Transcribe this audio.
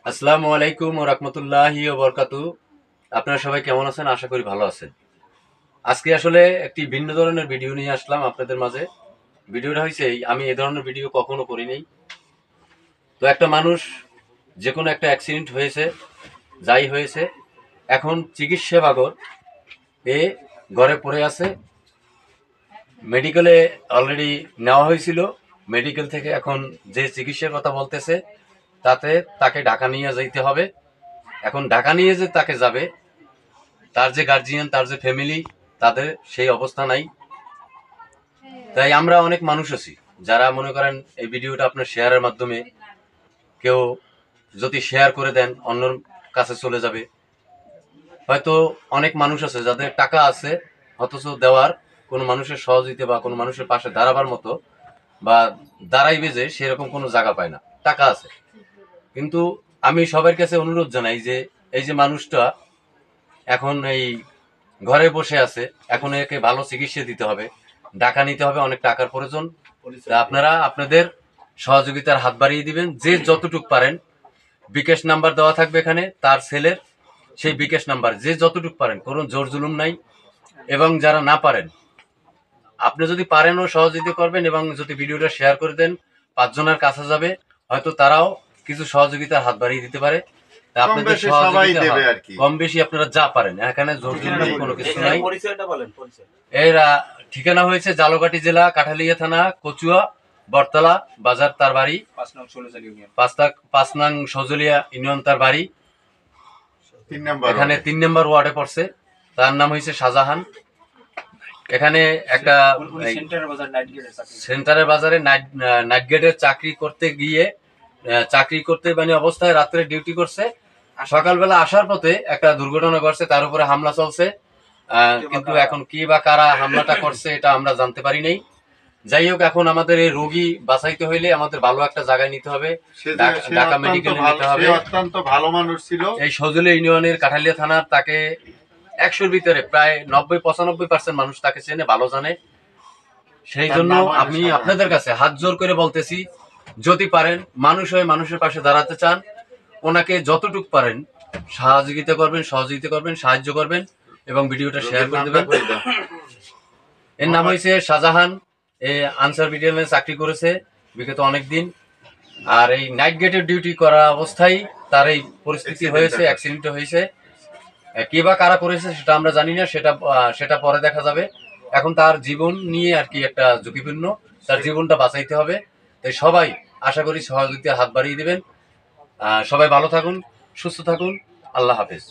আসসালামু আলাইকুম ওয়া রাহমাতুল্লাহি ওয়া বারাকাতুহু। আপনারা সবাই কেমন আছেন? আশা করি ভালো আছেন। আজকে আসলে একটি ভিন্ন ধরনের ভিডিও নিয়ে আসলাম আপনাদের মাঝে। ভিডিওটা হইছে আমি এ ধরনের ভিডিও কখনো করি নাই। তো একটা মানুষ যেকোনো একটা অ্যাক্সিডেন্ট হয়েছে, যাই হয়েছে, এখন চিকিৎসা বাগর এ ঘরে পড়ে আছে। মেডিকেলে অলরেডি নেওয়া হয়েছিল। মেডিকেল থেকে এখন যে চিকিৎসার কথা বলতেছে তাতে তাকে ঢাকা নিয়ে যাইতে হবে। এখন ঢাকা নিয়ে যে তাকে যাবে, তার যে গার্জিয়ান, তার যে ফ্যামিলি, তাদের সেই অবস্থা নাই। তাই আমরা অনেক মানুষ আছি যারা মনে করেন এই ভিডিওটা আপনার শেয়ারের মাধ্যমে কেউ যদি শেয়ার করে দেন অন্যর কাছে চলে যাবে। হয়তো অনেক মানুষ আছে যাদের টাকা আছে অথচ দেওয়ার কোনো মানুষের সহযোগিতা বা কোনো মানুষের পাশে দাঁড়াবার মতো বা দাঁড়াইবে যে সেরকম কোনো জায়গা পায় না, টাকা আছে কিন্তু। আমি সবার কাছে অনুরোধ জানাই যে এই যে মানুষটা এখন এই ঘরে বসে আছে, এখন একে ভালো চিকিৎসা দিতে হবে, ঢাকা নিতে হবে, অনেক টাকার প্রয়োজন। তা আপনারা আপনাদের সহযোগিতার হাত বাড়িয়ে দিবেন যে যতটুক পারেন। বিকাশ নাম্বার দেওয়া থাকবে এখানে, তার ছেলের সেই বিকাশ নাম্বার যে যতটুক পারেন, কোনো জোর জুলুম নাই। এবং যারা না পারেন, আপনি যদি পারেনও সহযোগিতা করবেন এবং যদি ভিডিওটা শেয়ার করে দেন, 5 জনের কাছে যাবে, হয়তো তারাও কিছু সহযোগিতার হাত বাড়িয়ে দিতে পারে। তা আপনাদের সহযোগিতা কম বেশি আপনারা যা পারেন, এখানে জোর জুলুম কোনো কিছু নাই। এরা ঠিকানা হয়েছে জালকাঠি জেলা, কাঠালিয়া থানা, কচুয়া বটতলা বাজার তার বাড়ি, 5 নং সজলিয়া ইউনিয়ন তার বাড়ি, এখানে 3 নম্বর ওয়ার্ডে পড়ছে। তার নাম হয়েছে শাহজাহান। এখানে একটা সেন্টারের বাজারে নাইট গেটের চাকরি করতে গিয়ে, চাকরি করতে মানে অবস্থায় রাত্রে ডিউটি করছে, সকালবেলা আসার পথে একটা দুর্ঘটনা ঘটছে, তার উপরে হামলা চলছে। কিন্তু এখন কি বা কারা হামলাটা করছে এটা আমরা জানতে পারি নাই। যাই হোক, এখন আমাদের এই রোগী বাঁচাইতে হইলে আমাদের ভালো একটা জায়গায় নিতে হবে, ঢাকা মেডিকেলে নিতে হবে। অত্যন্ত ভালো মানুষ ছিল। এই সজলে ইউনিয়নের কাঠালিয়া থানার তাকে 100-র ভিতরে প্রায় 90-95% মানুষ তাকে চেনে, ভালো জানে। সেই জন্য আমি আপনাদের কাছে হাত জোর করে বলতেছি, যদি পারেন, মানুষ হয়ে মানুষের পাশে দাঁড়াতে চান, ওনাকে যতটুক পারেন সহযোগিতা করবেন, সাহায্য করবেন এবং ভিডিওটা শেয়ার করে দেবেন। এর নাম হয়েছে শাহজাহান। আনসার বিডিএল চাকরি করেছে বিগত অনেকদিন। আর এই নাইট গেটের ডিউটি করা অবস্থায় তার এই পরিস্থিতি হয়েছে, অ্যাক্সিডেন্ট হয়েছে। কে বা কারা করেছে সেটা আমরা জানি না, সেটা পরে দেখা যাবে। এখন তার জীবন নিয়ে আর কি একটা ঝুঁকিপূর্ণ, তার জীবনটা বাঁচাইতে হবে। তাই সবাই আশা করি সহযোগিতার হাত বাড়িয়ে দেবেন। সবাই ভালো থাকুন, সুস্থ থাকুন। আল্লাহ হাফেজ।